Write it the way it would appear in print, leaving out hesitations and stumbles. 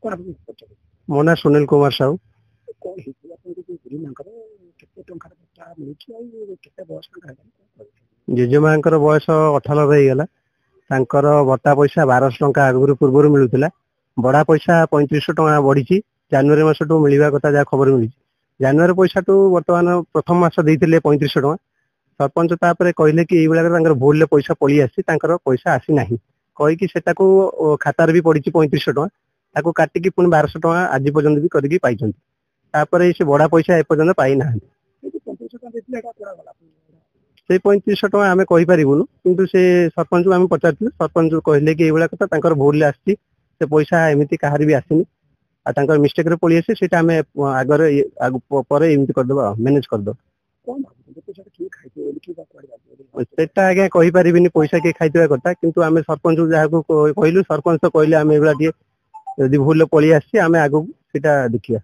ମୋ ନାଁ ସୁନିଲ କୁମାର ସାହୁ। ଜେଜେମାଙ୍କର ବୟସ 98 ହେଇଗଲା। ତାଙ୍କର ବଟା ପଇସା 1200 ଟଙ୍କା ଆଗରୁ ପୂର୍ବରୁ ମିଳୁଥିଲା। ବଡା ପଇସା 3500 ଟଙ୍କା ବଢିଛି। ଜାନୁଆରୀ ମାସଠୁ ମିଳିବା କଥା ଯାହା ଖବର ମିଳିଛି। ଜାନୁଆରୀ ପଇସାଠୁ ବର୍ତ୍ତମାନ ପ୍ରଥମ ମାସ ଦେଇଥିଲେ 3500 ଟଙ୍କା। ସରପଞ୍ଚ ତାପରେ କହିଲେ କି ଏଇଭଳିଆ ତାଙ୍କର ଭୁଲରେ ପଇସା ପଳେଇ ଆସିଛି, ତାଙ୍କର ପଇସା ଆସିନାହିଁ କହିକି ସେଟାକୁ ଖାତାରେ ବି ପଡିଛି 3500 ଟଙ୍କା। ତାକୁ କାଟିକି ପୁଣି 1200 ଟଙ୍କା ଆଜି ପର୍ଯ୍ୟନ୍ତ ବି କରିକି ପାଇଛନ୍ତି। ତାପରେ ସେ ବଡା ପଇସା ଏପର୍ଯ୍ୟନ୍ତ ପାଇନାହାନ୍ତି। ସେଇ 3500 ଟଙ୍କା ଆମେ କହିପାରିବୁନୁ, କିନ୍ତୁ ସେ ସରପଞ୍ଚକୁ ଆମେ ପଚାରିଥିଲୁ। ସରପଞ୍ଚ କହିଲେ କି ଏଇଭଳିଆ କଥା, ତାଙ୍କର ଭୁଲରେ ଆସିଛି, ସେ ପଇସା ଏମିତି କାହାର ବି ଆସିନି, ଆଉ ତାଙ୍କର ମିଷ୍ଟେକ ରେ ପଳେଇ ଆସିଛି। ସେଇଟା ଆମେ ଆଗରେ ପରେ ଏମିତି କରିଦବା, ମ୍ୟାନେଜ କରିଦବା। ସେଟା ଆଜ୍ଞା କହିପାରିବିନି ପଇସା କିଏ ଖାଇଥିବା କଥା, କିନ୍ତୁ ଆମେ ସରପଞ୍ଚ ଯାହାକୁ କହିଲୁ, ସରପଞ୍ଚ ତ କହିଲେ ଆମେ ଏଇଭଳିଆ ଟିକେ ଯଦି ଭୁଲରେ ପଳେଇ ଆସିଛି ଆମେ ଆଗକୁ ସେଇଟା ଦେଖିବା।